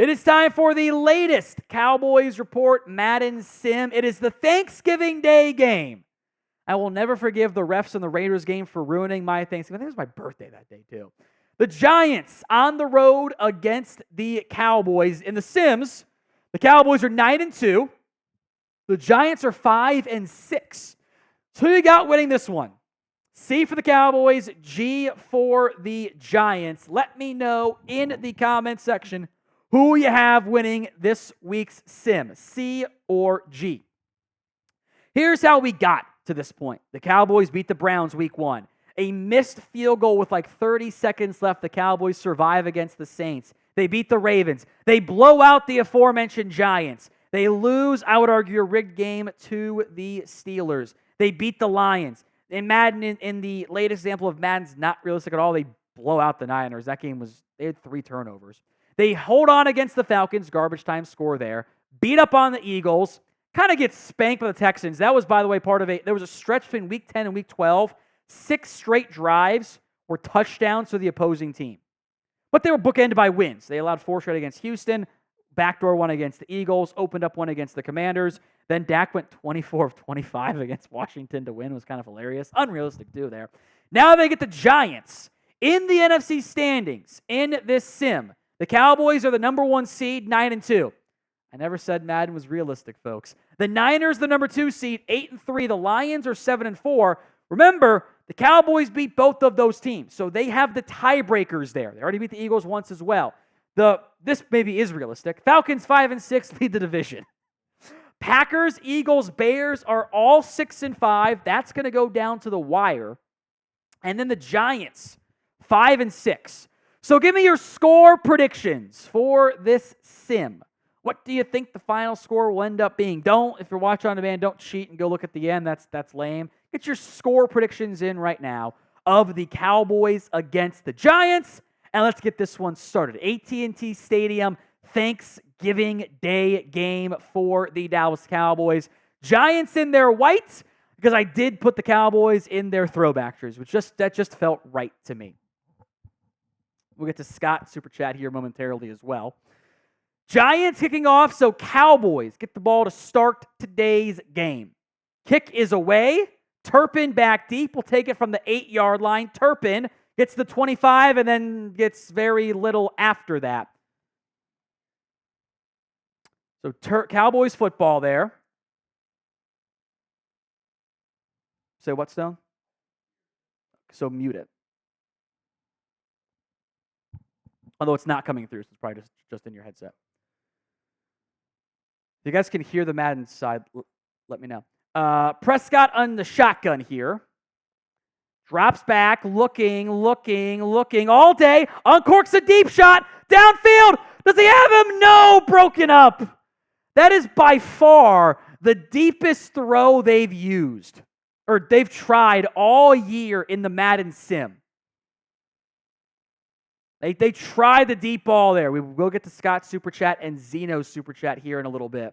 It is time for the latest Cowboys Report Madden Sim. It is the Thanksgiving Day game. I will never forgive the refs in the Raiders game for ruining my Thanksgiving. I think it was my birthday that day, too. The Giants on the road against the Cowboys. In the Sims, the Cowboys are 9-2. The Giants are 5-6. So who you got winning this one? C for the Cowboys, G for the Giants. Let me know in the comment section who you have winning this week's Sim, C or G. Here's how we got to this point. The Cowboys beat the Browns week 1. A missed field goal with like 30 seconds left. The Cowboys survive against the Saints. They beat the Ravens. They blow out the aforementioned Giants. They lose, I would argue, a rigged game to the Steelers. They beat the Lions. In Madden, in the latest example of Madden's not realistic at all, they blow out the Niners. That game they had 3 turnovers. They hold on against the Falcons, garbage time score there. Beat up on the Eagles, kind of get spanked by the Texans. That was, by the way, part of there was a stretch between week 10 and week 12. 6 straight drives were touchdowns for the opposing team. But they were bookended by wins. They allowed 4 straight against Houston, backdoor one against the Eagles, opened up one against the Commanders. Then Dak went 24 of 25 against Washington to win. It was kind of hilarious. Unrealistic, too, there. Now they get the Giants in the NFC standings in this sim. The Cowboys are the number 1 seed, 9-2. I never said Madden was realistic, folks. The Niners, the number 2 seed, 8-3. The Lions are 7-4. Remember, the Cowboys beat both of those teams, so they have the tiebreakers there. They already beat the Eagles once as well. This maybe is realistic. Falcons 5-6 lead the division. Packers, Eagles, Bears are all 6-5. That's going to go down to the wire. And then the Giants, 5-6. So give me your score predictions for this sim. What do you think the final score will end up being? If you're watching on demand, don't cheat and go look at the end. That's lame. Get your score predictions in right now of the Cowboys against the Giants. And let's get this one started. AT&T Stadium, Thanksgiving Day game for the Dallas Cowboys. Giants in their white, because I did put the Cowboys in their throwback jerseys, that just felt right to me. We'll get to Scott Super Chat here momentarily as well. Giants kicking off, so Cowboys get the ball to start today's game. Kick is away. Turpin back deep. Will take it from the 8-yard line. Turpin gets the 25 and then gets very little after that. So Cowboys football there. Say what, Stone? So mute it. Although it's not coming through, so it's probably just in your headset. If you guys can hear the Madden side, let me know. Prescott on the shotgun here. Drops back, looking all day. Uncorks a deep shot. Downfield. Does he have him? No, broken up. That is by far the deepest throw they've used, or they've tried all year in the Madden Sim. They tried the deep ball there. We will get to Scott's Super Chat and Zeno's Super Chat here in a little bit.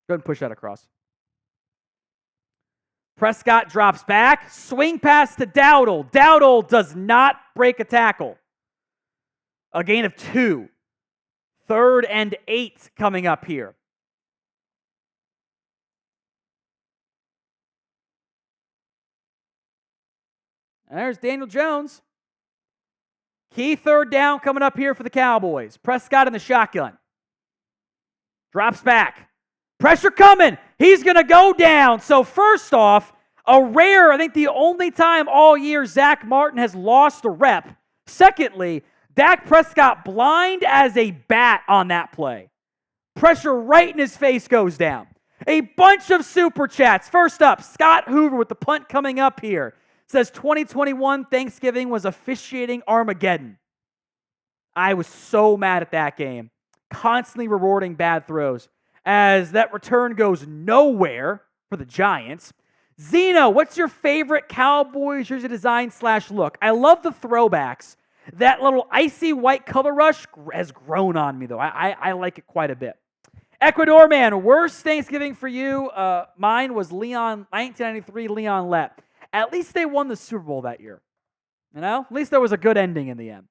Go ahead and push that across. Prescott drops back. Swing pass to Dowdle. Dowdle does not break a tackle. A gain of 2. 3rd and 8 coming up here. And there's Daniel Jones. Key 3rd down coming up here for the Cowboys. Prescott in the shotgun. Drops back. Pressure coming. He's going to go down. So first off, I think the only time all year Zach Martin has lost a rep. Secondly, Dak Prescott blind as a bat on that play. Pressure right in his face goes down. A bunch of Super Chats. First up, Scott Hoover with the punt coming up here. Says 2021 Thanksgiving was officiating Armageddon. I was so mad at that game. Constantly rewarding bad throws. As that return goes nowhere for the Giants. Zeno, what's your favorite Cowboys jersey design / look? I love the throwbacks. That little icy white color rush has grown on me, though. I like it quite a bit. Ecuador man, worst Thanksgiving for you. Mine was 1993 Leon Lett. At least they won the Super Bowl that year. At least there was a good ending in the end.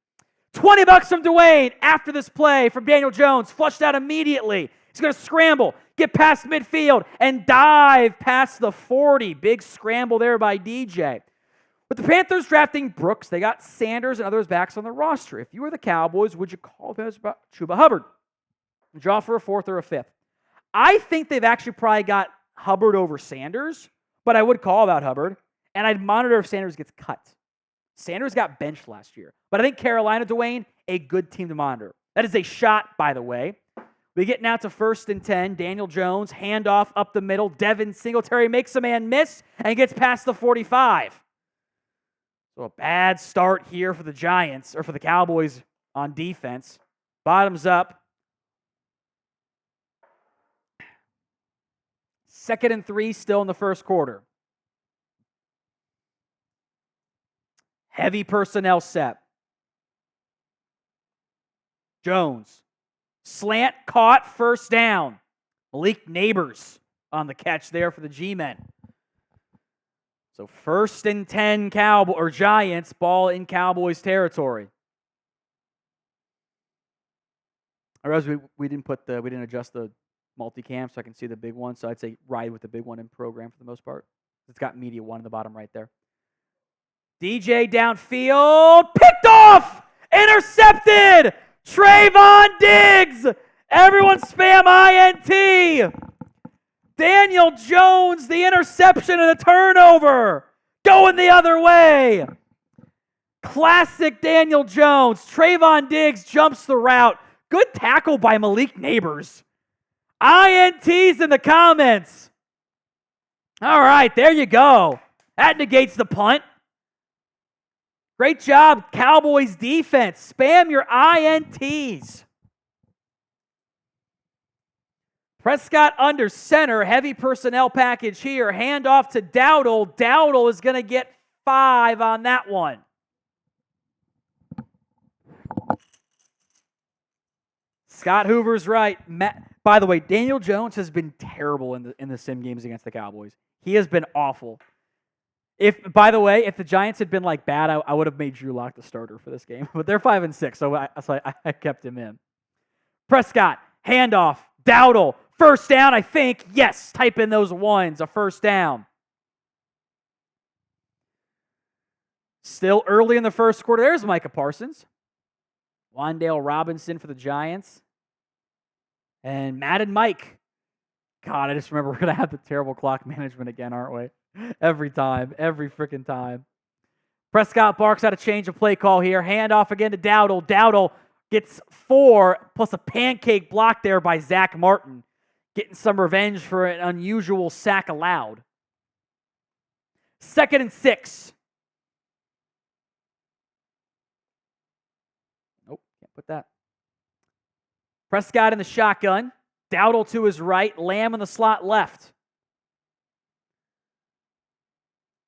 $20 from Dwayne after this play from Daniel Jones. Flushed out immediately. He's going to scramble, get past midfield, and dive past the 40. Big scramble there by DJ. With the Panthers drafting Brooks, they got Sanders and others backs on the roster. If you were the Cowboys, would you call him Chuba Hubbard? Draw for a 4th or a 5th. I think they've actually probably got Hubbard over Sanders, but I would call about Hubbard, and I'd monitor if Sanders gets cut. Sanders got benched last year, but I think Carolina, Dwayne, a good team to monitor. That is a shot, by the way. We get now to 1st and 10. Daniel Jones, handoff up the middle. Devin Singletary makes a man miss and gets past the 45. So a bad start here for the Giants, or for the Cowboys on defense. Bottoms up. 2nd and 3 still in the first quarter. Heavy personnel set. Jones. Slant caught, 1st down. Malik Nabers on the catch there for the G-men. So 1st and 10 Giants, ball in Cowboys territory. I realize we didn't adjust the multicam so I can see the big one. So I'd say ride with the big one in program for the most part. It's got media 1 in the bottom right there. DJ downfield, picked off, intercepted. Trayvon Diggs! Everyone spam INT! Daniel Jones, the interception and the turnover. Going the other way. Classic Daniel Jones. Trayvon Diggs jumps the route. Good tackle by Malik Nabers. INTs in the comments. All right, there you go. That negates the punt. Great job, Cowboys defense. Spam your INTs. Prescott under center. Heavy personnel package here. Handoff to Dowdle. Dowdle is going to get 5 on that one. Scott Hoover's right. By the way, Daniel Jones has been terrible in the sim games against the Cowboys. He has been awful. By the way, if the Giants had been like bad, I would have made Drew Lock the starter for this game. But they're 5-6, so I kept him in. Prescott, handoff, Dowdle, 1st down, I think. Yes, type in those 1s, a 1st down. Still early in the first quarter. There's Micah Parsons. Wan'Dale Robinson for the Giants. And Madden Mike. God, I just remember we're going to have the terrible clock management again, aren't we? Every freaking time. Prescott barks out a change of play call here. Handoff again to Dowdle. Dowdle gets 4 plus a pancake block there by Zach Martin. Getting some revenge for an unusual sack allowed. 2nd and 6. Nope, can't put that. Prescott in the shotgun. Dowdle to his right. Lamb in the slot left.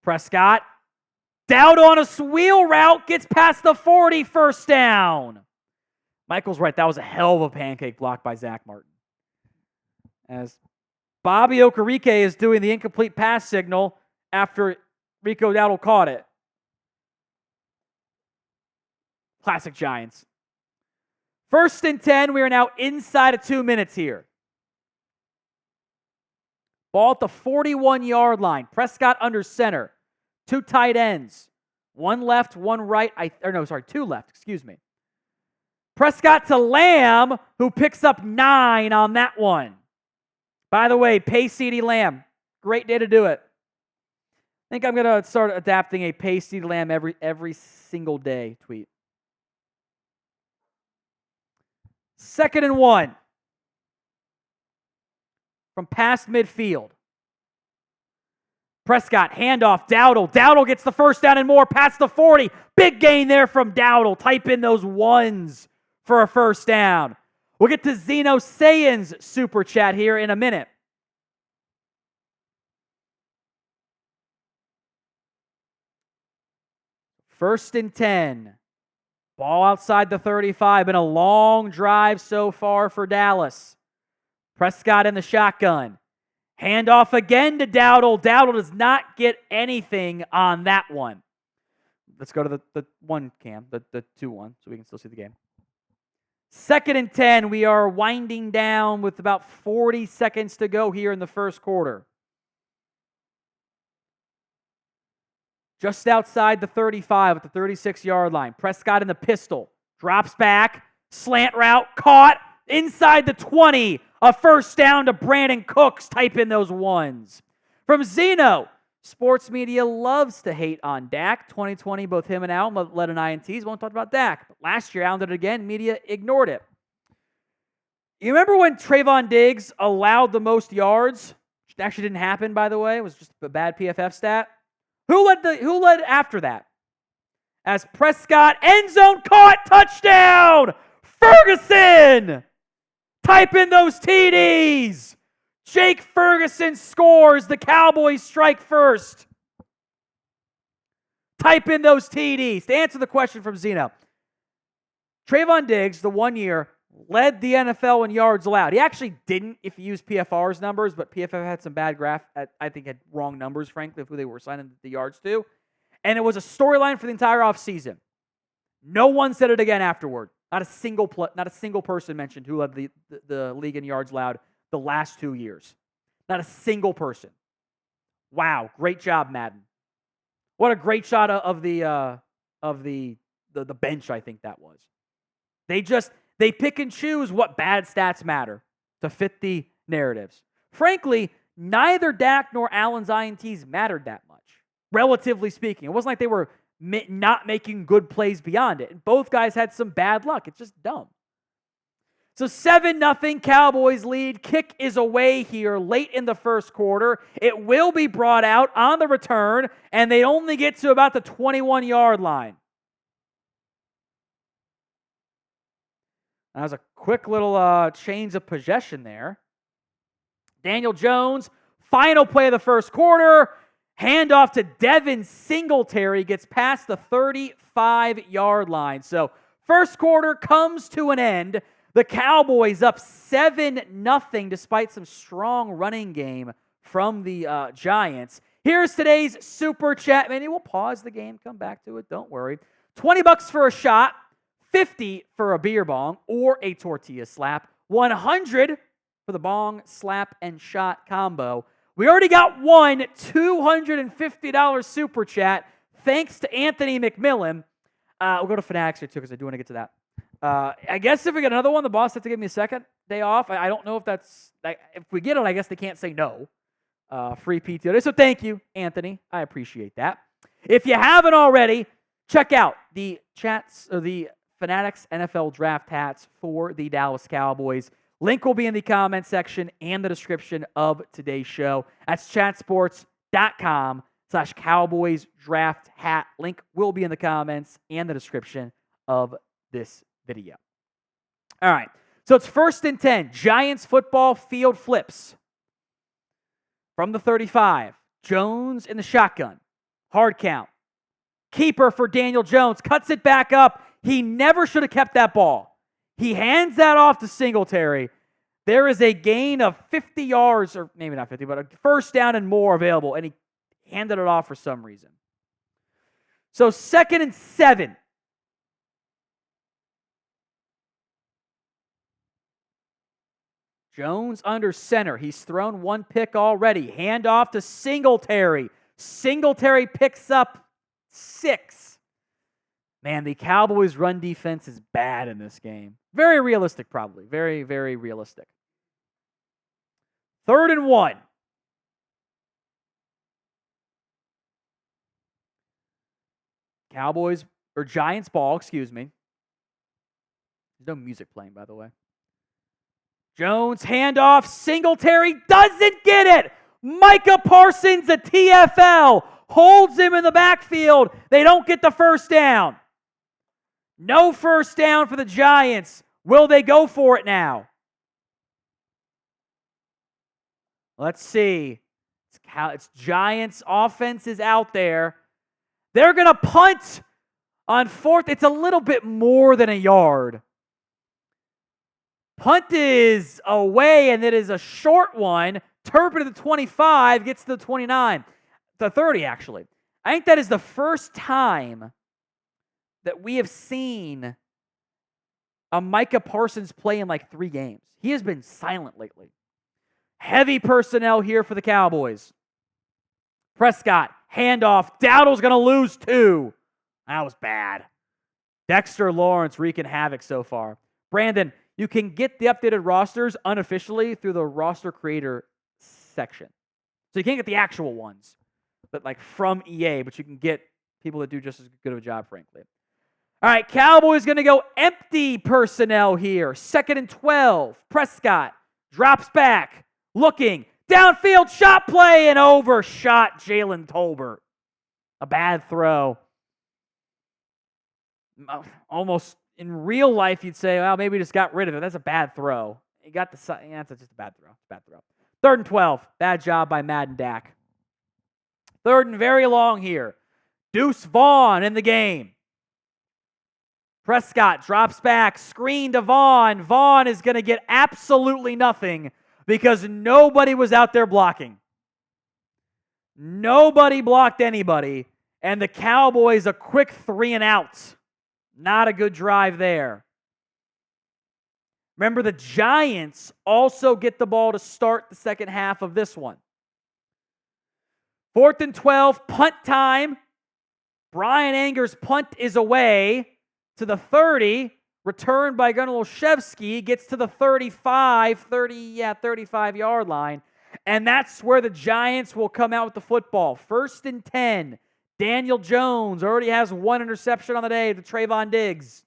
Prescott. Dowdle on a wheel route. Gets past the 40. 1st down. Michael's right. That was a hell of a pancake block by Zach Martin. As Bobby Okereke is doing the incomplete pass signal after Rico Dowdle caught it. Classic Giants. 1st and 10. We are now inside of 2 minutes here. Ball at the 41-yard line. Prescott under center. 2 tight ends. 1 left, 1 right. 2 left. Excuse me. Prescott to Lamb, who picks up 9 on that one. By the way, pay CeeDee Lamb. Great day to do it. I think I'm going to start adapting a pay CeeDee Lamb every single day tweet. 2nd and 1. From past midfield. Prescott, handoff, Dowdle. Dowdle gets the 1st down and more, past the 40. Big gain there from Dowdle. Type in those 1s for a 1st down. We'll get to Zeno Sayen's super chat here in a minute. First and 10. Ball outside the 35. Been a long drive so far for Dallas. Prescott in the shotgun. Handoff again to Dowdle. Dowdle does not get anything on that one. Let's go to the one cam, the 2-1, so we can still see the game. 2nd and 10. We are winding down with about 40 seconds to go here in the first quarter. Just outside the 35 at the 36-yard line. Prescott in the pistol. Drops back. Slant route. Caught. Inside the 20. A first down to Brandon Cooks. Type in those ones. From Zeno. Sports media loves to hate on Dak. 2020, both him and Allen led in INTs. Won't talk about Dak. But last year, Allen did it again. Media ignored it. You remember when Trayvon Diggs allowed the most yards? Which actually didn't happen, by the way. It was just a bad PFF stat. Who led after that? As Prescott, end zone caught, touchdown! Ferguson! Type in those TDs! Jake Ferguson scores. The Cowboys strike first. Type in those TDs. To answer the question from Zeno, Trayvon Diggs, the 1 year, led the NFL in yards allowed. He actually didn't if you use PFR's numbers, but PFF had some bad I think had wrong numbers, frankly, of who they were assigning the yards to. And it was a storyline for the entire offseason. No one said it again afterward. Not a single person mentioned who led the league in yards allowed the last 2 years. Not a single person. Wow, great job, Madden. What a great shot of the bench, I think that was. They pick and choose what bad stats matter to fit the narratives. Frankly, neither Dak nor Allen's INTs mattered that much, relatively speaking. It wasn't like they were not making good plays beyond it. And both guys had some bad luck. It's just dumb. So 7-0 Cowboys lead. Kick is away here late in the first quarter. It will be brought out on the return, and they only get to about the 21-yard line. That was a quick little change of possession there. Daniel Jones, final play of the first quarter. Handoff to Devin Singletary, gets past the 35-yard line. So first quarter comes to an end. The Cowboys up 7-0 despite some strong running game from the Giants. Here's today's Super Chat. Maybe we'll pause the game, come back to it. Don't worry. $20 for a shot, $50 for a beer bong or a tortilla slap, $100 for the bong, slap, and shot combo. We already got one $250 Super Chat thanks to Anthony McMillan. We'll go to Fanatics here too because I do want to get to that. I guess if we get another one, the boss has to give me a second day off. I don't know if that's, if we get it, I guess they can't say no. Free PTO day. So thank you, Anthony. I appreciate that. If you haven't already, check out the chats or the Fanatics NFL draft hats for the Dallas Cowboys. Link will be in the comment section and the description of today's show. That's chatsports.com/Cowboys draft hat. Link will be in the comments and the description of this video. All right, so it's 1st and 10. Giants football field flips. From the 35, Jones in the shotgun. Hard count. Keeper for Daniel Jones. Cuts it back up. He never should have kept that ball. He hands that off to Singletary. There is a gain of 50 yards, or maybe not 50, but a first down and more available, and he handed it off for some reason. So 2nd and 7. Jones under center. He's thrown one pick already. Hand off to Singletary. Singletary picks up 6. Man, the Cowboys' run defense is bad in this game. Very realistic, probably. Very, very realistic. 3rd and 1. Giants ball, excuse me. There's no music playing, by the way. Jones, handoff, Singletary doesn't get it. Micah Parsons, a TFL, holds him in the backfield. They don't get the first down. No first down for the Giants. Will they go for it now? Let's see. It's Giants offense is out there. They're going to punt on 4th. It's a little bit more than a yard. Punt is away, and it is a short one. Turpin to the 25, gets to the 29. The 30, actually. I think that is the first time that we have seen a Micah Parsons play in like 3 games. He has been silent lately. Heavy personnel here for the Cowboys. Prescott, handoff. Dowdle's going to lose 2. That was bad. Dexter Lawrence wreaking havoc so far. Brandon, you can get the updated rosters unofficially through the roster creator section. So you can't get the actual ones, but like from EA, but you can get people that do just as good of a job, frankly. All right, Cowboys going to go empty personnel here. 2nd and 12. Prescott drops back, looking. Downfield shot play and overshot Jalen Tolbert. A bad throw. Almost in real life, you'd say, well, maybe he just got rid of it. That's a bad throw. He got the side. Yeah, that's just a bad throw. Bad throw. 3rd and 12. Bad job by Madden Dak. 3rd and very long here. Deuce Vaughn in the game. Prescott drops back, screen to Vaughn. Vaughn is going to get absolutely nothing because nobody was out there blocking. Nobody blocked anybody, and the Cowboys a quick 3 and out. Not a good drive there. Remember, the Giants also get the ball to start the second half of this one. 4th and 12, punt time. Brian Anger's punt is away to the 30, returned by Gunnar Olszewski, gets to the 35-yard line, and that's where the Giants will come out with the football. 1st and 10. Daniel Jones already has 1 interception on the day to Trayvon Diggs.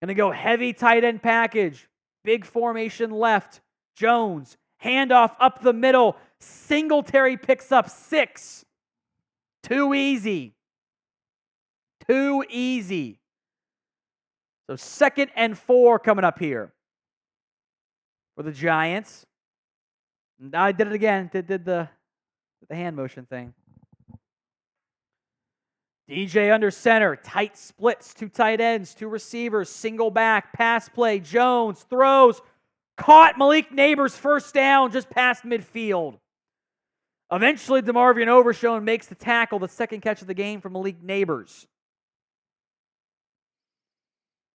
Going to go heavy tight end package. Big formation left. Jones, handoff up the middle. Singletary picks up 6. Too easy. Too easy. So 2nd and 4 coming up here for the Giants. And I did it again. Did the hand motion thing. DJ under center. Tight splits. 2 tight ends. 2 receivers. Single back. Pass play. Jones throws. Caught. Malik Nabers first down just past midfield. Eventually, DeMarvion Overshown makes the tackle. The second catch of the game for Malik Nabers.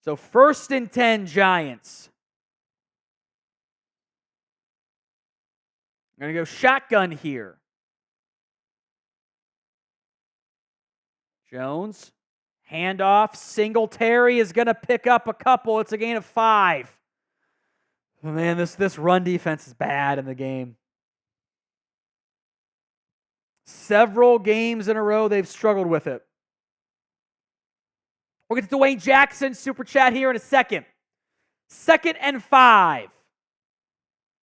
So 1st and 10 Giants. I'm going to go shotgun here. Jones, handoff. Singletary is going to pick up a couple. It's a gain of 5. Oh, man, this run defense is bad in the game. Several games in a row they've struggled with it. We'll get to Dwayne Jackson, super chat here in a second. 2nd and 5.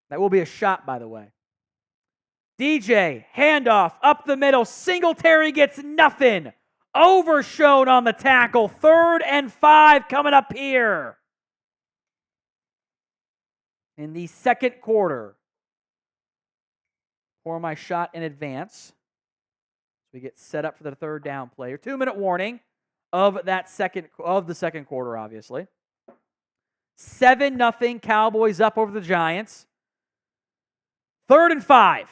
That will be a shot, by the way. DJ, handoff, up the middle. Singletary gets nothing. Overshown on the tackle. 3rd and 5 coming up here. In the second quarter. For my shot in advance. We get set up for the 3rd down play. 2-minute warning. Of the second quarter, obviously. 7-0 Cowboys up over the Giants. 3rd and 5.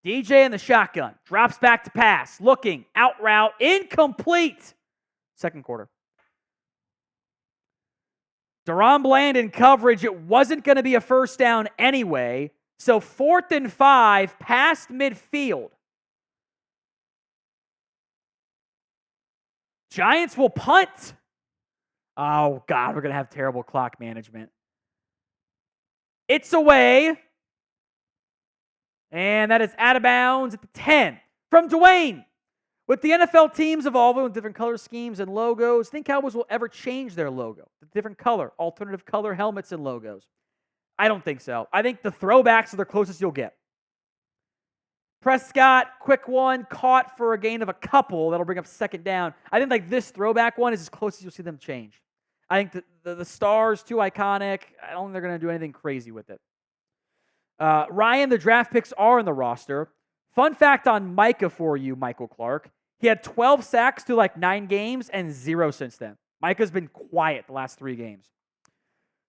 DJ in the shotgun. Drops back to pass. Looking. Out route. Incomplete. Second quarter. Deron Bland in coverage. It wasn't going to be a first down anyway. So 4th and 5 past midfield. Giants will punt. Oh, God, we're going to have terrible clock management. It's away. And that is out of bounds at the 10. From Dwayne. With the NFL teams evolving with different color schemes and logos, think Cowboys will ever change their logo? The different color, alternative color helmets and logos. I don't think so. I think the throwbacks are the closest you'll get. Prescott, quick one, caught for a gain of a couple. That'll bring up 2nd down. I think like this throwback one is as close as you'll see them change. I think the stars, too iconic. I don't think they're going to do anything crazy with it. Ryan, the draft picks are in the roster. Fun fact on Micah for you, Michael Clark. He had 12 sacks through like 9 games and 0 since then. Micah's been quiet the last 3 games.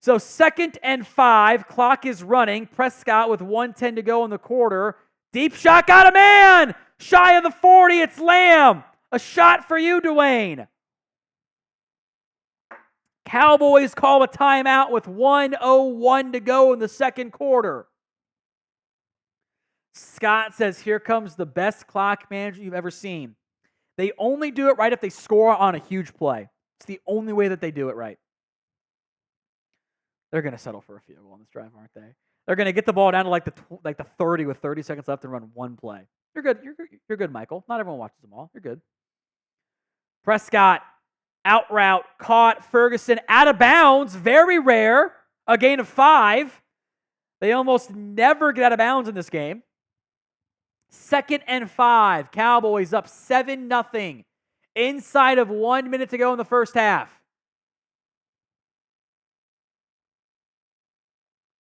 So 2nd and 5. Clock is running. Prescott with 1:10 to go in the quarter. Deep shot, got a man! Shy of the 40, it's Lamb. A shot for you, Dwayne. Cowboys call a timeout with 1:01 to go in the second quarter. Scott says, here comes the best clock manager you've ever seen. They only do it right if they score on a huge play. It's the only way that they do it right. They're going to settle for a field goal on this drive, aren't they? They're going to get the ball down to like the 30 with 30 seconds left and run one play. You're good. You're good, Michael. Not everyone watches them all. You're good. Prescott, out route, caught. Ferguson out of bounds. Very rare. A gain of 5. They almost never get out of bounds in this game. 2nd and 5. Cowboys up 7-0. Inside of 1 minute to go in the first half.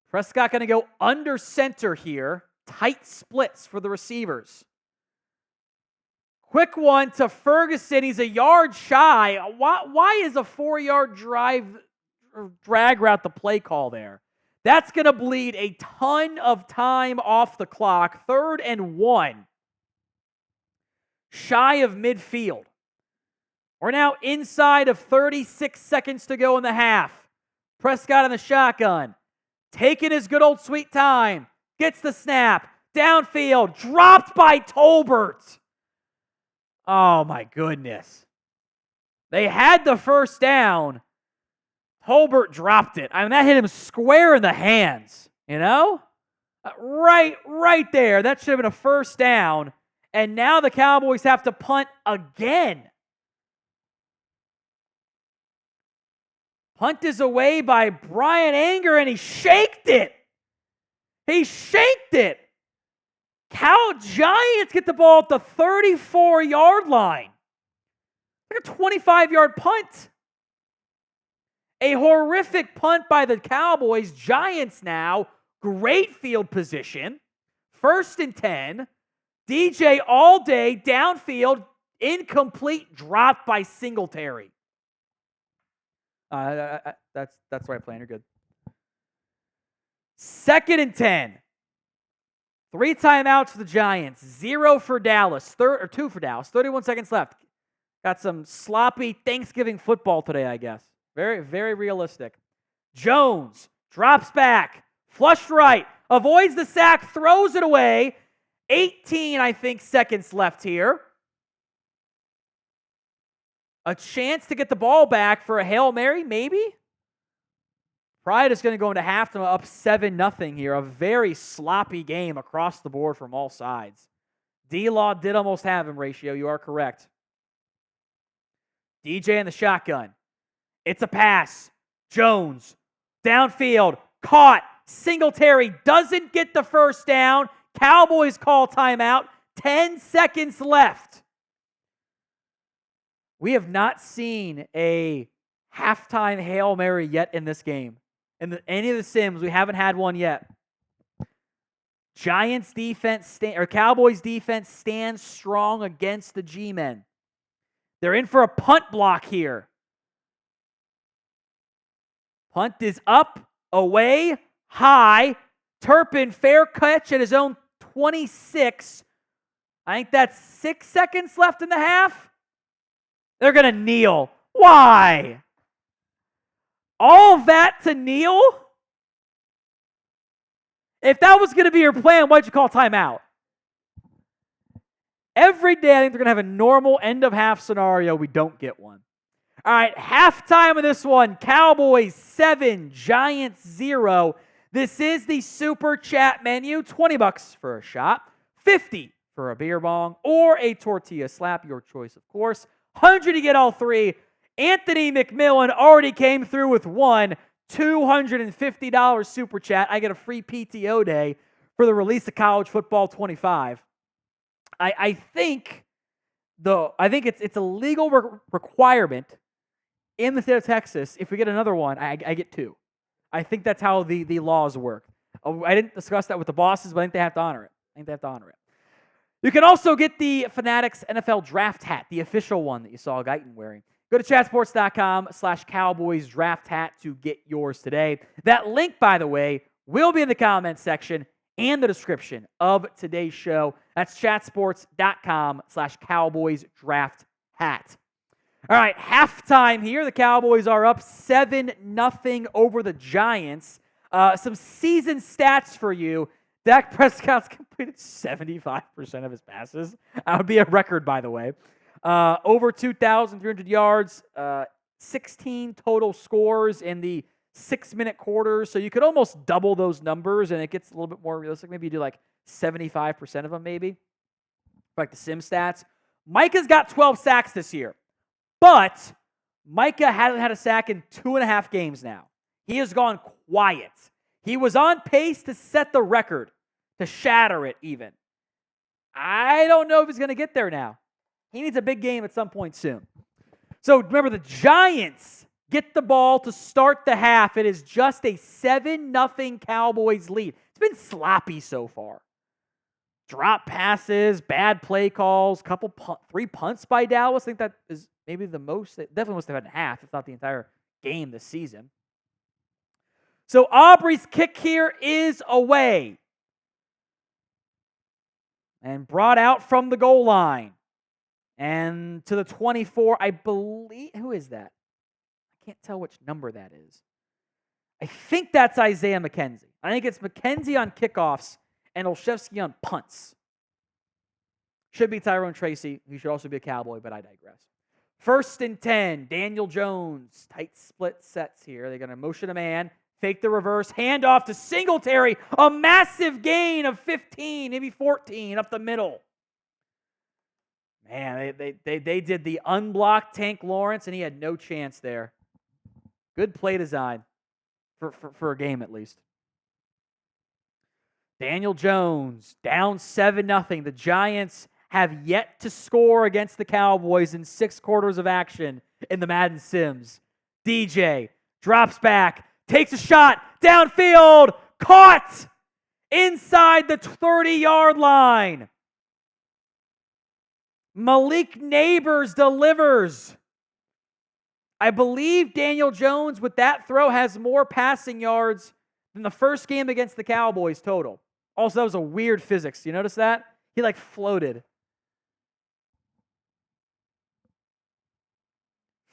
Prescott going to go under center here. Tight splits for the receivers. Quick one to Ferguson. He's a yard shy. Why is a 4-yard drag route the play call there? That's going to bleed a ton of time off the clock. 3rd and 1. Shy of midfield. We're now inside of 36 seconds to go in the half. Prescott in the shotgun. Taking his good old sweet time. Gets the snap. Downfield. Dropped by Tolbert. Oh, my goodness. They had the first down. Tolbert dropped it. I mean, that hit him square in the hands, you know? Right there. That should have been a first down. And now the Cowboys have to punt again. Punt is away by Brian Anger, and he shaked it. Giants get the ball at the 34-yard line. Like a 25-yard punt. A horrific punt by the Cowboys. Giants now, great field position. 1st and 10. DJ all day, downfield, incomplete, dropped by Singletary. That's the right plan. You're good. 2nd and 10. 3 timeouts for the Giants. 0 for Dallas. 2 for Dallas. 31 seconds left. Got some sloppy Thanksgiving football today, I guess. Very, very realistic. Jones drops back. Flushed right. Avoids the sack. Throws it away. 18, I think, seconds left here. A chance to get the ball back for a Hail Mary, maybe? Pride is going to go into halftime up 7-0 here. A very sloppy game across the board from all sides. D-Law did almost have him, Ratio. You are correct. DJ in the shotgun. It's a pass. Jones. Downfield. Caught. Singletary doesn't get the first down. Cowboys call timeout. 10 seconds left. We have not seen a halftime Hail Mary yet in this game. In any of the Sims, we haven't had one yet. Cowboys defense stands strong against the G-men. They're in for a punt block here. Punt is up, away, high. Turpin, fair catch at his own 26. I think that's 6 seconds left in the half. They're going to kneel. Why? All that to kneel? If that was going to be your plan, why'd you call timeout? Every day, I think they're going to have a normal end-of-half scenario. We don't get one. All right, halftime of this one. Cowboys 7, Giants 0. This is the Super Chat menu. $20 for a shot, $50 for a beer bong, or a tortilla slap. Your choice, of course. $100 to get all 3. Anthony McMillan already came through with one $250 Super Chat. I get a free PTO day for the release of College Football 25. I think it's a legal requirement in the state of Texas. If we get another one, I get 2. I think that's how the laws work. I didn't discuss that with the bosses, but I think they have to honor it. You can also get the Fanatics NFL Draft Hat, the official one that you saw Guyton wearing. Go to chatsports.com/Cowboys Draft Hat to get yours today. That link, by the way, will be in the comments section and the description of today's show. That's chatsports.com/Cowboys Draft hat. All right, halftime here. The Cowboys are up 7-0 over the Giants. Some season stats for you. Dak Prescott's completed 75% of his passes. That would be a record, by the way. Over 2,300 yards, 16 total scores in the 6-minute quarters. So you could almost double those numbers, and it gets a little bit more realistic. Maybe you do like 75% of them, maybe. Like the sim stats. Micah's got 12 sacks this year. But Micah hasn't had a sack in 2.5 games now. He has gone quiet. He was on pace to set the record, to shatter it even. I don't know if he's going to get there now. He needs a big game at some point soon. So remember, the Giants get the ball to start the half. It is just a 7-0 Cowboys lead. It's been sloppy so far. Drop passes, bad play calls, 3 punts by Dallas. I think that is maybe the most. It definitely must have had in half, if not the entire game this season. So Aubrey's kick here is away. And brought out from the goal line. And to the 24, I believe, who is that? I can't tell which number that is. I think that's Isaiah McKenzie. I think it's McKenzie on kickoffs and Olszewski on punts. Should be Tyrone Tracy. He should also be a Cowboy, but I digress. 1st and 10, Daniel Jones. Tight split sets here. They're going to motion a man, fake the reverse, hand off to Singletary. A massive gain of 15, maybe 14 up the middle. Man, they did the unblocked Tank Lawrence, and he had no chance there. Good play design for a game at least. Daniel Jones down 7-0. The Giants have yet to score against the Cowboys in 6 quarters of action in the Madden Sims. DJ drops back, takes a shot, downfield, caught inside the 30-yard line. Malik Nabers delivers. I believe Daniel Jones, with that throw, has more passing yards than the first game against the Cowboys total. Also, that was a weird physics. You notice that? He floated.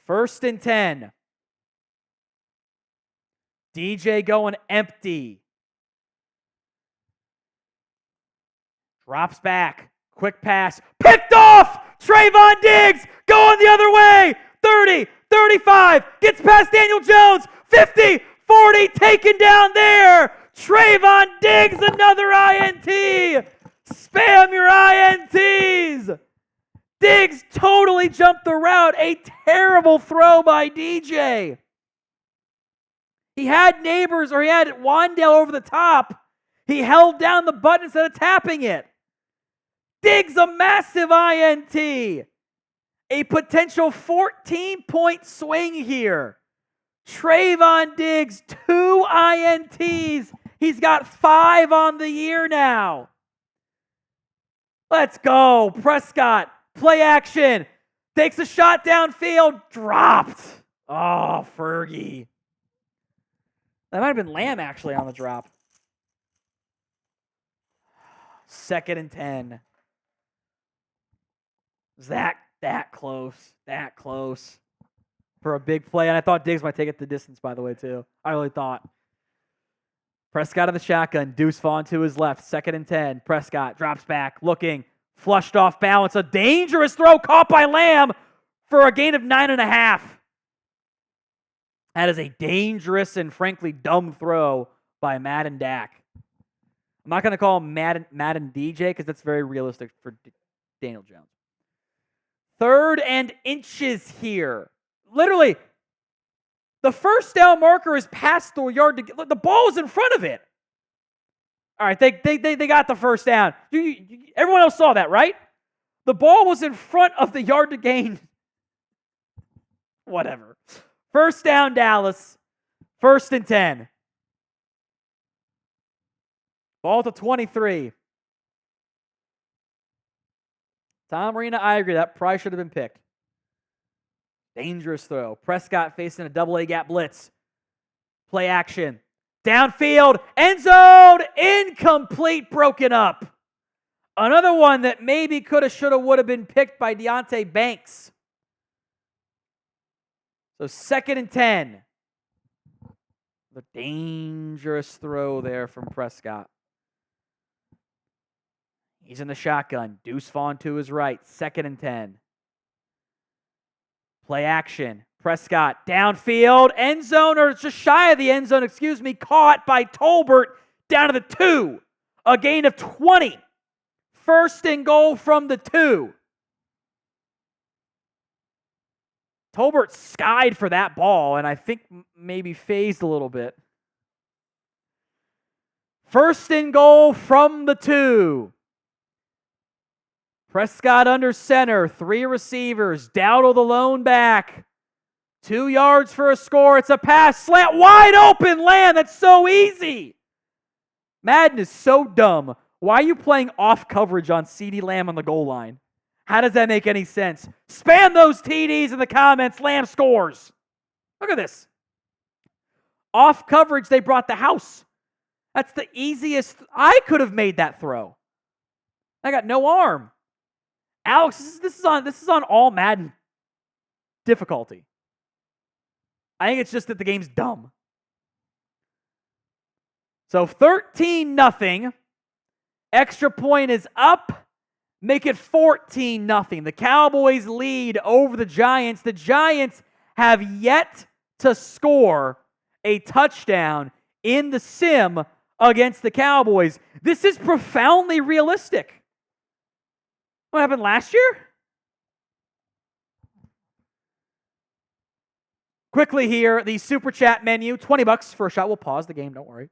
1st and 10. DJ going empty. Drops back. Quick pass. Picked off! Trayvon Diggs going the other way. 30, 35. Gets past Daniel Jones. 50, 40. Taken down there. Trayvon Diggs, another INT. Spam your INTs. Diggs totally jumped the route. A terrible throw by DJ. He had Nabers, or he had Wandale over the top. He held down the button instead of tapping it. Diggs, a massive INT. A potential 14-point swing here. Trayvon Diggs, 2 INTs. He's got 5 on the year now. Let's go. Prescott, play action. Takes a shot downfield. Dropped. Oh, Fergie. That might have been Lamb, actually, on the drop. 2nd and 10. Was that close? That close for a big play. And I thought Diggs might take it the distance, by the way, too. I really thought. Prescott of the shotgun. Deuce Vaughn to his left. 2nd and 10. Prescott drops back, looking, flushed off balance. A dangerous throw caught by Lamb for a gain of 9.5. That is a dangerous and frankly dumb throw by Madden Dak. I'm not going to call him Madden DJ because that's very realistic for Daniel Jones. 3rd and inches here. Literally, the first down marker is past the yard. The ball is in front of it. All right, they got the first down. Everyone else saw that, right? The ball was in front of the yard to gain. Whatever. 1st down, Dallas. 1st and 10. Ball to 23. Tom Arena, I agree. That probably should have been picked. Dangerous throw. Prescott facing a double-A gap blitz. Play action. Downfield. End zone. Incomplete. Broken up. Another one that maybe coulda, shoulda, woulda been picked by Deonte Banks. So 2nd and 10. The dangerous throw there from Prescott. He's in the shotgun. Deuce Vaughn to his right. 2nd and 10. Play action. Prescott downfield. End zone, or just shy of the end zone, caught by Tolbert down to the 2. A gain of 20. 1st and goal from the 2. Tolbert skied for that ball, and I think maybe phased a little bit. 1st and goal from the 2. Prescott under center, 3 receivers. Dowdle the lone back. 2 yards for a score. It's a pass, slant, wide open, Lamb. That's so easy. Madden is so dumb. Why are you playing off coverage on CeeDee Lamb on the goal line? How does that make any sense? Spam those TDs in the comments. Lamb scores. Look at this. Off coverage, they brought the house. That's the easiest. I could have made that throw. I got no arm. Alex, this is on all Madden difficulty. I think it's just that the game's dumb. So 13-0. Extra point is up. Make it 14-0. The Cowboys lead over the Giants. The Giants have yet to score a touchdown in the sim against the Cowboys. This is profoundly realistic. What happened last year? Quickly here, the Super Chat menu, $20 for a shot. We'll pause the game, don't worry.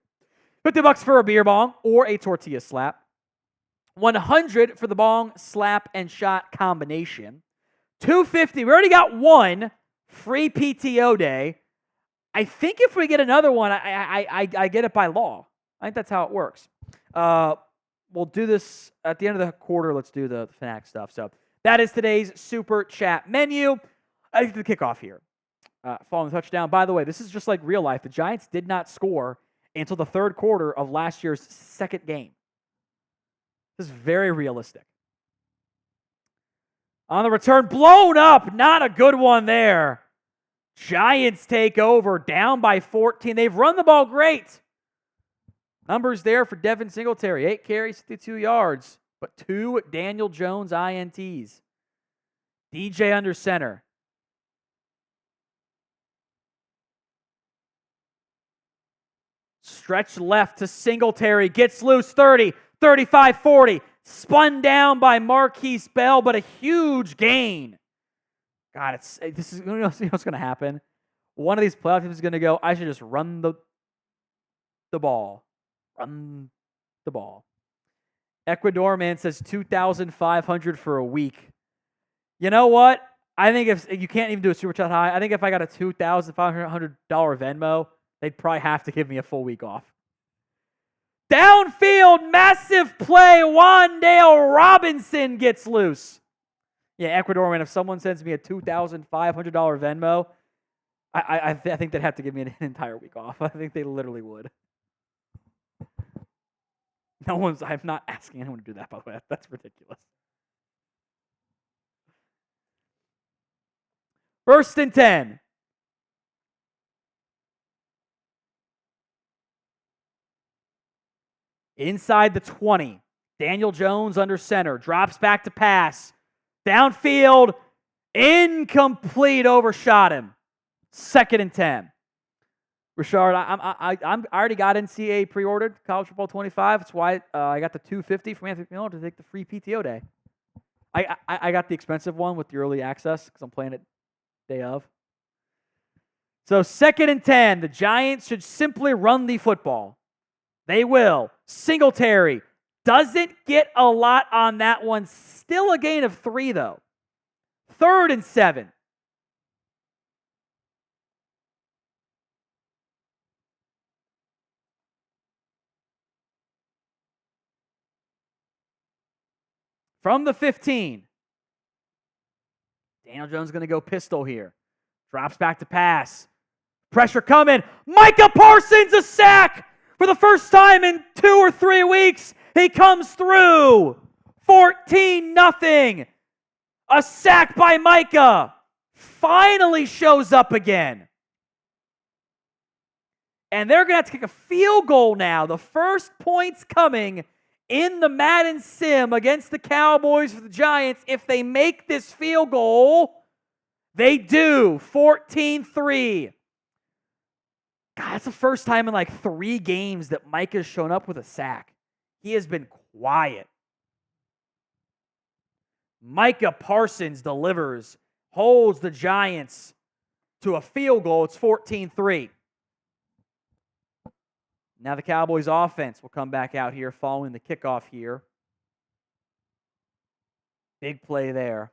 $50 for a beer bong or a tortilla slap. $100 for the bong, slap, and shot combination. $250. We already got one free PTO day. I think if we get another one, I get it by law. I think that's how it works. We'll do this at the end of the quarter. Let's do the Fnatic stuff. So that is today's Super Chat menu. I think the kickoff here. Following the touchdown. By the way, this is just like real life. The Giants did not score until the 3rd quarter of last year's 2nd game. This is very realistic. On the return, blown up. Not a good one there. Giants take over, down by 14. They've run the ball great. Numbers there for Devin Singletary. 8 carries, 52 yards. But 2 Daniel Jones INTs. DJ under center. Stretch left to Singletary. Gets loose, 30. 35, 40. Spun down by Marquise Bell, but a huge gain. God, this is you know what's going to happen. One of these playoff teams is going to go, I should just run the ball. Run the ball. Ecuador man says 2,500 for a week. You know what? I think if you can't even do a super chat high, I think if I got a $2,500 Venmo, they'd probably have to give me a full week off. Downfield, massive play. Wan'Dale Robinson gets loose. Yeah, Ecuadorian, if someone sends me a $2,500 Venmo, I think they'd have to give me an entire week off. I think they literally would. I'm not asking anyone to do that, by the way. That's ridiculous. 1st and 10. Inside the 20. Daniel Jones under center. Drops back to pass. Downfield. Incomplete. Overshot him. 2nd and 10. Richard, I already got NCAA pre-ordered College Football 25. That's why I got the $250 from Anthony Miller to take the free PTO day. I got the expensive one with the early access because I'm playing it day of. So 2nd and 10. The Giants should simply run the football. They will. Singletary doesn't get a lot on that one. Still a gain of 3, though. 3rd and 7. From the 15. Daniel Jones is going to go pistol here. Drops back to pass. Pressure coming. Micah Parsons, a sack! For the first time in 2 or 3 weeks, he comes through. 14-0. A sack by Micah. finally shows up again. And they're going to have to kick a field goal now. The first points coming in the Madden Sim against the Cowboys for the Giants. If they make this field goal, they do. 14-3. God, that's the first time in like 3 games that Mike has shown up with a sack. He has been quiet. Micah Parsons delivers, holds the Giants to a field goal. It's 14-3. Now the Cowboys offense will come back out here following the kickoff here. Big play there.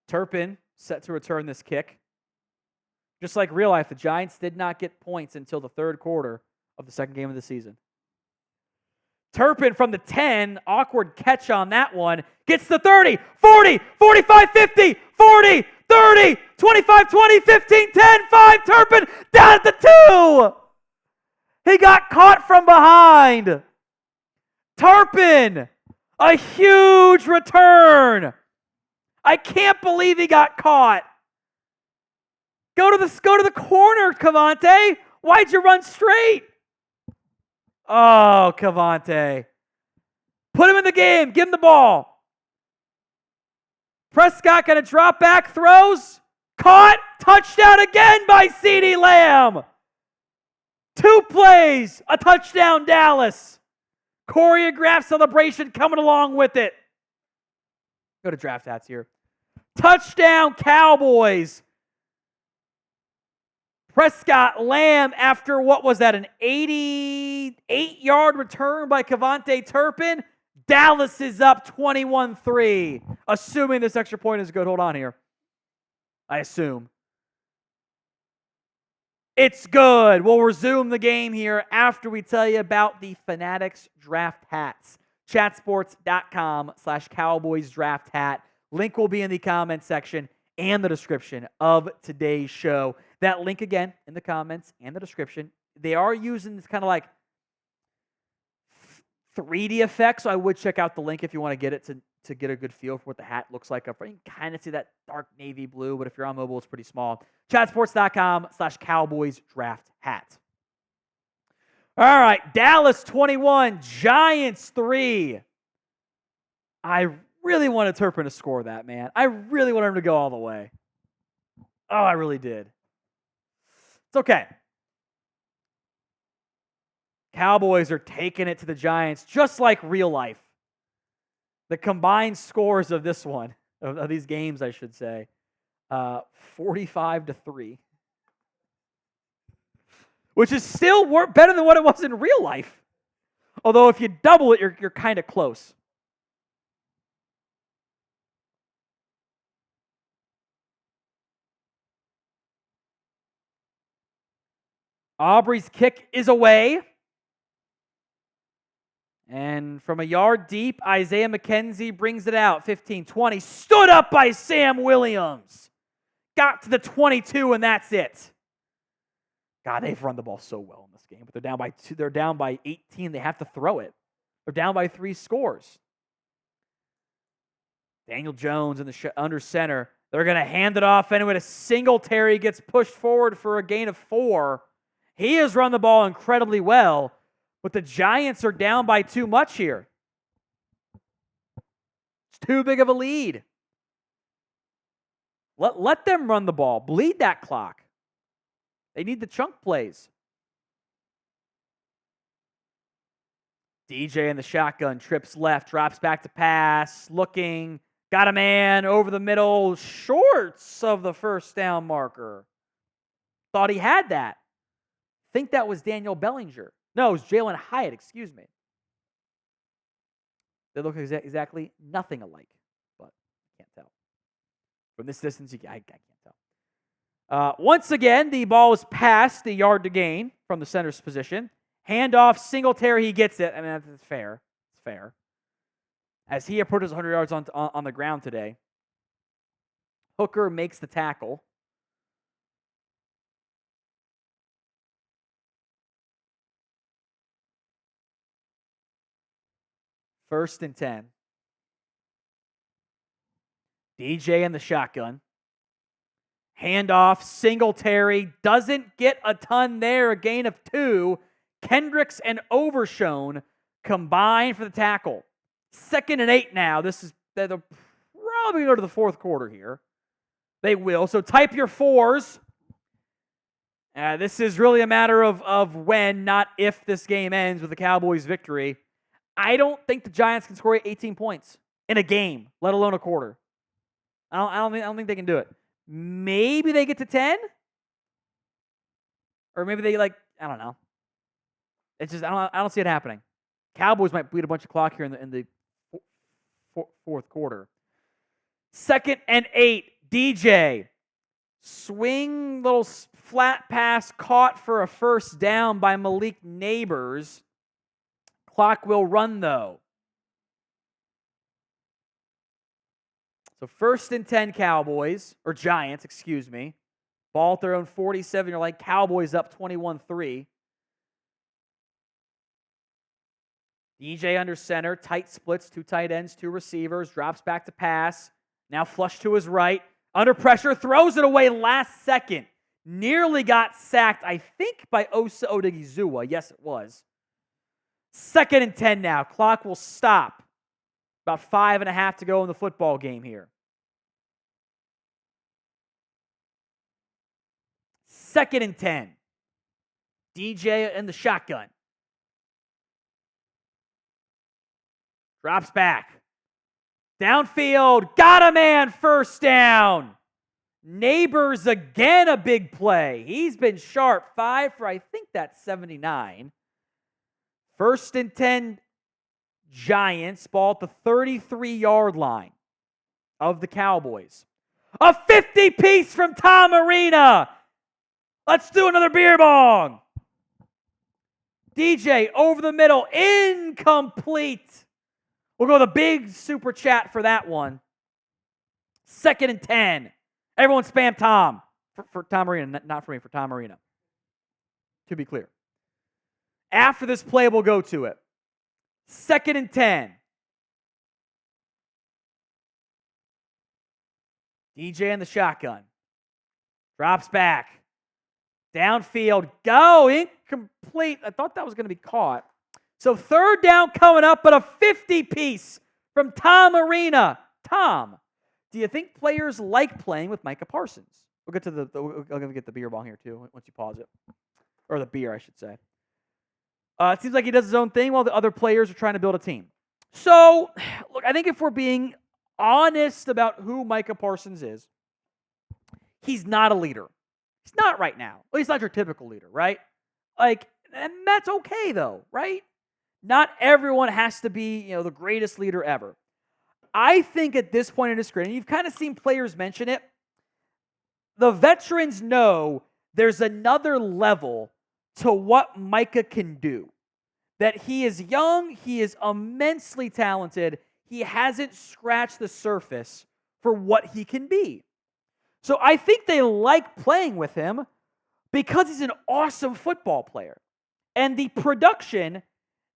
Turpin set to return this kick. Just like real life, the Giants did not get points until the third quarter of the second game of the season. Turpin from the 10, awkward catch on that one, gets the 30, 40, 45, 50, 40, 30, 25, 20, 15, 10, 5, Turpin down at the 2. He got caught from behind. Turpin, a huge return. I can't believe he got caught. Go to the corner, Cavante. Why'd you run straight? Oh, Cavante. Put him in the game. Give him the ball. Prescott going to drop back, throws. Caught. Touchdown again by CeeDee Lamb. 2 plays. A touchdown, Dallas. Choreographed celebration coming along with it. Go to draft hats here. Touchdown, Cowboys. Prescott, Lamb, after what was that, an 88-yard return by Kayvon Turpin. Dallas is up 21-3. Assuming this extra point is good. Hold on here. I assume. It's good. We'll resume the game here after we tell you about the Fanatics draft hats. Chatsports.com/Cowboys draft hat. Link will be in the comment section and the description of today's show. That link again in the comments and the description. They are using this kind of like 3D effect, so I would check out the link if you want to get it to get a good feel for what the hat looks like up front. You can kind of see that dark navy blue, but if you're on mobile, it's pretty small. Chatsports.com/Cowboys draft hat. All right, Dallas 21, Giants 3. I really wanted Turpin to score that, man. I really wanted him to go all the way. Oh, I really did. It's okay. Cowboys are taking it to the Giants just like real life. The combined scores of this one, of these games, I should say, 45-3. Which is still better than what it was in real life. Although if you double it, you're kind of close. Aubrey's kick is away. And from a yard deep, Isaiah McKenzie brings it out. 15-20. Stood up by Sam Williams. Got to the 22, and that's it. God, they've run the ball so well in this game. But they're down by 2. They're down by 18. They have to throw it. They're down by 3 scores. Daniel Jones in the under center. They're going to hand it off anyway. Singletary gets pushed forward for a gain of 4. He has run the ball incredibly well, but the Giants are down by too much here. It's too big of a lead. Let them run the ball. Bleed that clock. They need the chunk plays. DJ in the shotgun, trips left, drops back to pass, looking, got a man over the middle, shorts of the first down marker. Thought he had that. Think that was Daniel Bellinger. No, it was Jalen Hyatt, excuse me. They look exactly nothing alike, but I can't tell. From this distance, I can't tell. Once again, the ball is past the yard to gain from the center's position. Handoff, Singletary, he gets it. I mean, that's fair. It's fair. As he approaches 100 yards on the ground today, Hooker makes the tackle. First and 10. DJ in the shotgun. Handoff, Singletary, doesn't get a ton there, a gain of 2. Kendricks and Overshone combine for the tackle. 2nd and 8 now. They'll probably go to the fourth quarter here. They will. So type your 4s. This is really a matter of when, not if, this game ends with the Cowboys' victory. I don't think the Giants can score 18 points in a game, let alone a quarter. I don't think they can do it. Maybe they get to 10? Or maybe they, I don't know. It's just, I don't see it happening. Cowboys might bleed a bunch of clock here in the fourth quarter. 2nd and 8, DJ. Swing, little flat pass caught for a first down by Malik Nabers. Clock will run, though. So 1st and 10 Cowboys, or Giants, excuse me. Ball at their own 47. You're like, Cowboys up 21-3. DJ under center, tight splits, 2 tight ends, 2 receivers, drops back to pass. Now flush to his right. Under pressure, throws it away last second. Nearly got sacked, I think, by Osa Odigizua. Yes, it was. 2nd and 10 now. Clock will stop. About 5.5 to go in the football game here. 2nd and 10. DJ in the shotgun. Drops back. Downfield. Got a man. First down. Nabers again, a big play. He's been sharp. 5 for, I think that's 79. 1st and 10 Giants. Ball at the 33-yard line of the Cowboys. A 50-piece from Tom Arena. Let's do another beer bong. DJ over the middle. Incomplete. We'll go with a big super chat for that one. 2nd and 10. Everyone spam Tom. For Tom Arena, not for me, for Tom Arena. To be clear. After this play, we'll go to it. 2nd and 10. DJ in the shotgun. Drops back. Downfield. Go. Incomplete. I thought that was going to be caught. So 3rd down coming up, but a 50-piece from Tom Arena. Tom, do you think players like playing with Micah Parsons? We'll get to I'm going to get the beer bong here too once you pause it. Or the beer, I should say. It seems like he does his own thing while the other players are trying to build a team. So, look, I think if we're being honest about who Micah Parsons is, he's not a leader. He's not right now. Well, he's not your typical leader, right? And that's okay though, right? Not everyone has to be, the greatest leader ever. I think at this point in his career, and you've kind of seen players mention it, the veterans know there's another level to what Micah can do. That he is young, he is immensely talented, he hasn't scratched the surface for what he can be. So I think they like playing with him because he's an awesome football player. And the production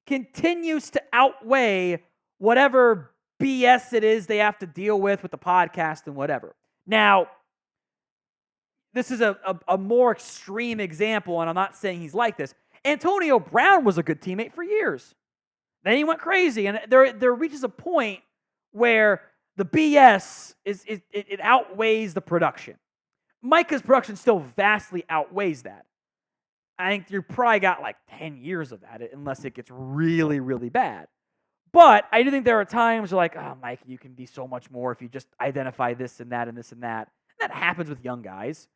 continues to outweigh whatever BS it is they have to deal with the podcast and whatever. Now, this is a more extreme example, and I'm not saying he's like this. Antonio Brown was a good teammate for years. Then he went crazy, and there reaches a point where the BS it outweighs the production. Micah's production still vastly outweighs that. I think you probably got 10 years of that, unless it gets really, really bad. But I do think there are times where Mike, you can be so much more if you just identify this and that and this and that. And that happens with young guys.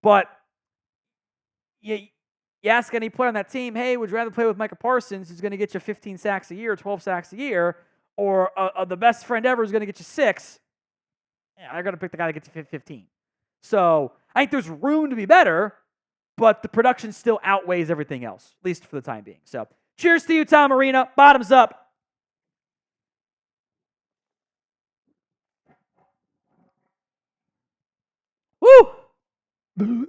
But you ask any player on that team, hey, would you rather play with Micah Parsons, who's going to get you 15 sacks a year, 12 sacks a year, or the best friend ever is going to get you 6? Yeah, they're going to pick the guy that gets you 15. So I think there's room to be better, but the production still outweighs everything else, at least for the time being. So cheers to you, Tom Arena. Bottoms up. Woo!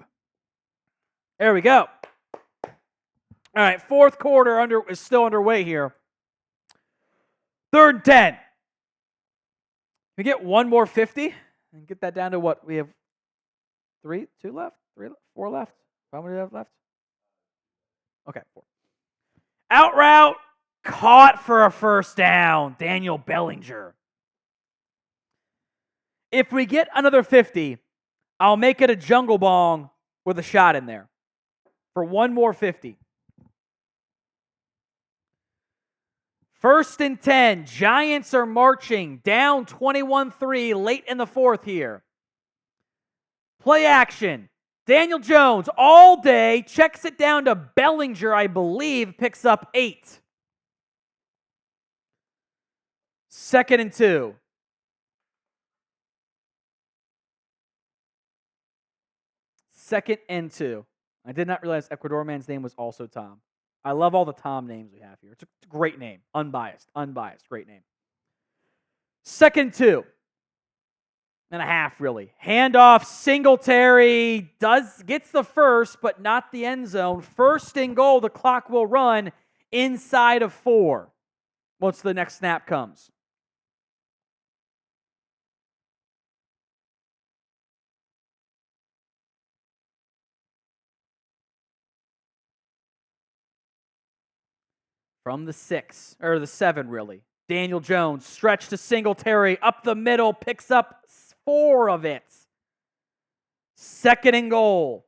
There we go. All right, fourth quarter is still underway here. 3rd and 10. We get one more 50 and get that down to what? We have 4 left. How many do we have left? Okay, 4. Out route, caught for a first down, Daniel Bellinger. If we get another 50, I'll make it a jungle bong with a shot in there for one more 50. 1st and 10. Giants are marching down 21-3 late in the 4th here. Play action. Daniel Jones all day checks it down to Bellinger, I believe, picks up 8. 2nd and 2. Second and 2. I did not realize Ecuador man's name was also Tom. I love all the Tom names we have here. It's a great name. Unbiased. Great name. 2nd 2.5, really. Handoff, Singletary gets the first, but not the end zone. 1st and goal, the clock will run inside of 4 once the next snap comes. From the 6, or the 7, really. Daniel Jones, stretch to Singletary, up the middle, picks up 4 of it. 2nd and goal.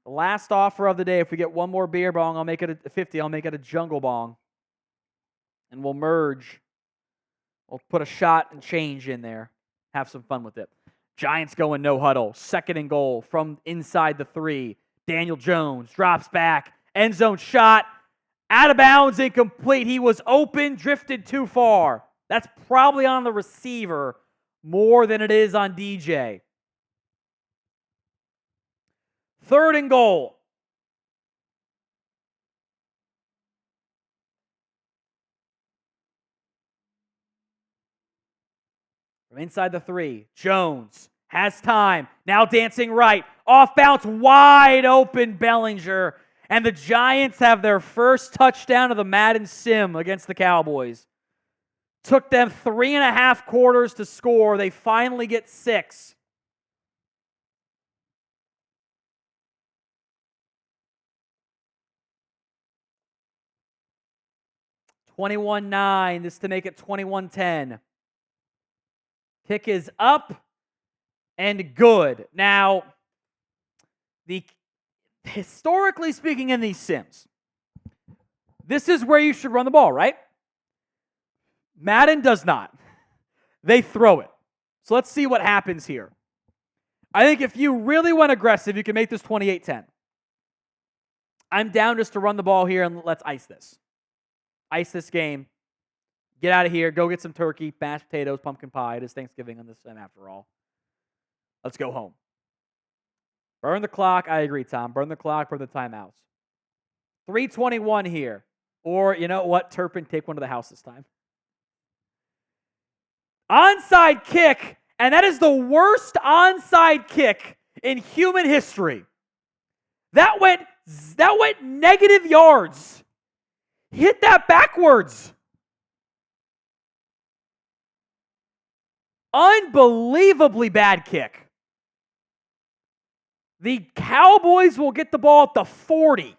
The last offer of the day. If we get one more beer bong, I'll make it a 50. I'll make it a jungle bong. And we'll merge. We'll put a shot and change in there. Have some fun with it. Giants going no huddle. 2nd and goal from inside the 3. Daniel Jones drops back. End zone shot. Out of bounds, incomplete. He was open, drifted too far. That's probably on the receiver more than it is on DJ. 3rd and goal. From inside the 3, Jones has time. Now dancing right. Off bounce, wide open Bellinger. And the Giants have their first touchdown of the Madden Sim against the Cowboys. Took them 3.5 quarters to score. They finally get 6. (21-9). This to make it 21-10. Kick is up and good. Now, historically speaking in these sims, this is where you should run the ball, right? Madden does not. They throw it. So let's see what happens here. I think if you really went aggressive, you can make this 28-10. I'm down just to run the ball here and let's ice this. Ice this game. Get out of here. Go get some turkey, mashed potatoes, pumpkin pie. It is Thanksgiving on this sim after all. Let's go home. Burn the clock. I agree, Tom. Burn the clock, burn the timeouts. 3:21 here. Or, you know what? Turpin, take one to the house this time. Onside kick, and that is the worst onside kick in human history. That went negative yards. Hit that backwards. Unbelievably bad kick. The Cowboys will get the ball at the 40. I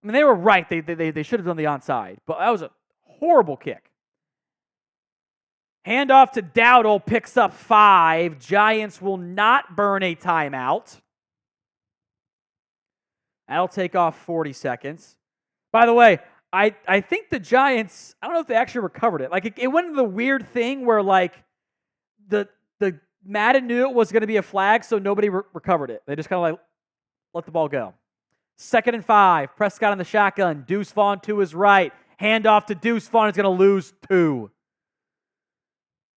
mean, they were right. They should have done the onside, but that was a horrible kick. Handoff to Dowdle, picks up 5. Giants will not burn a timeout. That'll take off 40 seconds. By the way, I think the Giants, I don't know if they actually recovered it. Like, it went into the weird thing where, like, the Madden knew it was going to be a flag, so nobody recovered it. They just kind of, like, let the ball go. 2nd and 5. Prescott in the shotgun. Deuce Vaughn to his right. Handoff to Deuce Vaughn. Is going to lose 2.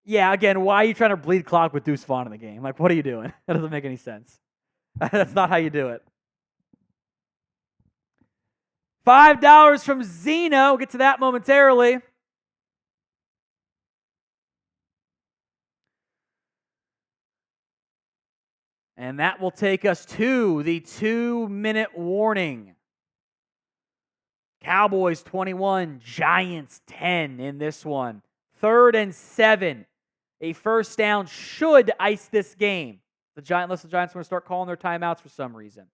Yeah, again, why are you trying to bleed clock with Deuce Vaughn in the game? Like, what are you doing? That doesn't make any sense. That's not how you do it. $5 from Zeno. We'll get to that momentarily. And that will take us to the 2-minute warning. Cowboys 21, Giants 10 in this one. 3rd and 7. A first down should ice this game. Unless the Giants want to start calling their timeouts for some reason.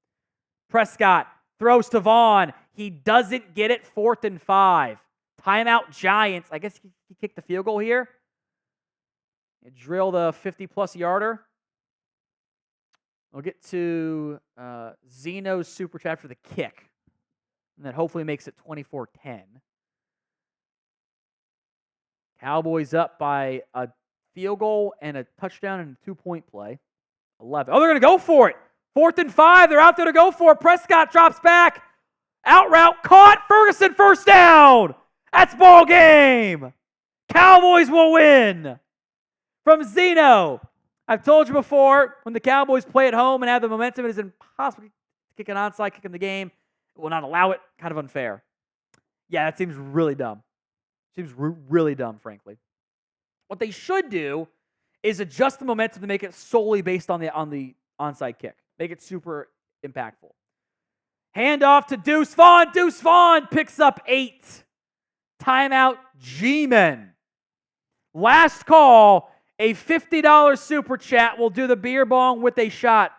Prescott throws to Vaughn. He doesn't get it. 4th and 5. Timeout Giants. I guess he kicked the field goal here. Drill the 50-plus yarder. We'll get to Zeno's super chat for the kick. And that hopefully makes it 24-10. Cowboys up by a field goal and a touchdown and a 2-point play. 11. Oh, they're going to go for it. 4th and 5. They're out there to go for it. Prescott drops back. Out route. Caught. Ferguson first down. That's ball game. Cowboys will win. From Zeno. I've told you before, when the Cowboys play at home and have the momentum, it is impossible to kick an onside kick in the game. It will not allow it. Kind of unfair. Yeah, that seems really dumb. Seems really dumb, frankly. What they should do is adjust the momentum to make it solely based on the onside kick. Make it super impactful. Handoff to Deuce Vaughn. Deuce Vaughn picks up 8. Timeout G-Men. Last call. A $50 super chat will do the beer bong with a shot.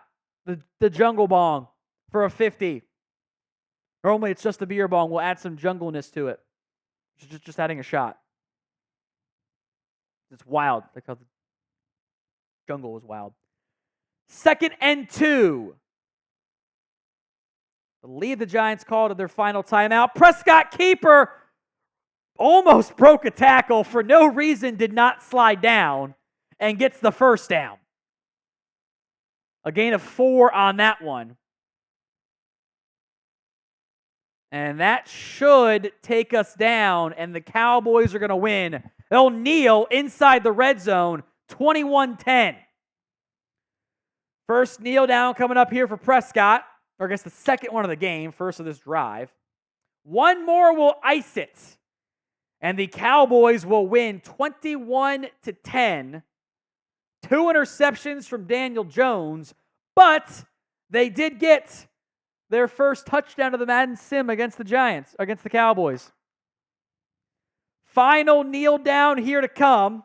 The jungle bong for a 50. Normally it's just the beer bong. We'll add some jungleness to it. Just adding a shot. It's wild. Like how the jungle was wild. 2nd and 2. I believe the Giants called it their final timeout. Prescott keeper almost broke a tackle for no reason, did not slide down, and gets the first down. A gain of 4 on that one. And that should take us down, and the Cowboys are going to win. They'll kneel inside the red zone, 21-10. First kneel down coming up here for Prescott, or I guess the second one of the game, first of this drive. One more will ice it, and the Cowboys will win 21-10. 2 interceptions from Daniel Jones, but they did get their first touchdown of the Madden Sim against the Giants, against the Cowboys. Final kneel down here to come.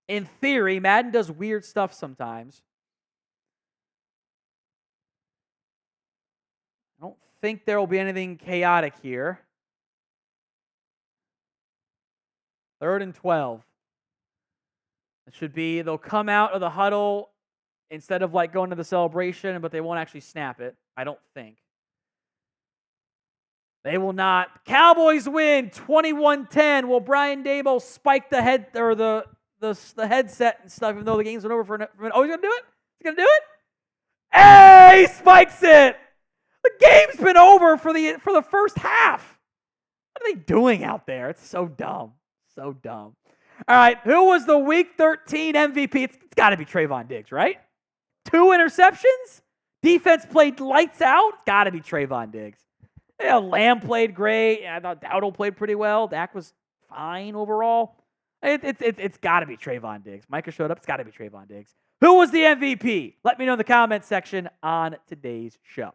In theory, Madden does weird stuff sometimes. I don't think there will be anything chaotic here. 3rd and 12. It should be, they'll come out of the huddle instead of like going to the celebration, but they won't actually snap it. I don't think. They will not. Cowboys win 21-10. Will Brian Daboll spike the head or the headset and stuff, even though the game's been over for oh, he's gonna do it? He's gonna do it? Hey, he spikes it! The game's been over for the first half. What are they doing out there? It's so dumb. So dumb. All right, who was the Week 13 MVP? It's got to be Trayvon Diggs, right? 2 interceptions? Defense played lights out? It's got to be Trayvon Diggs. Yeah, Lamb played great. I thought Dowdle played pretty well. Dak was fine overall. It's got to be Trayvon Diggs. Micah showed up. It's got to be Trayvon Diggs. Who was the MVP? Let me know in the comment section on today's show.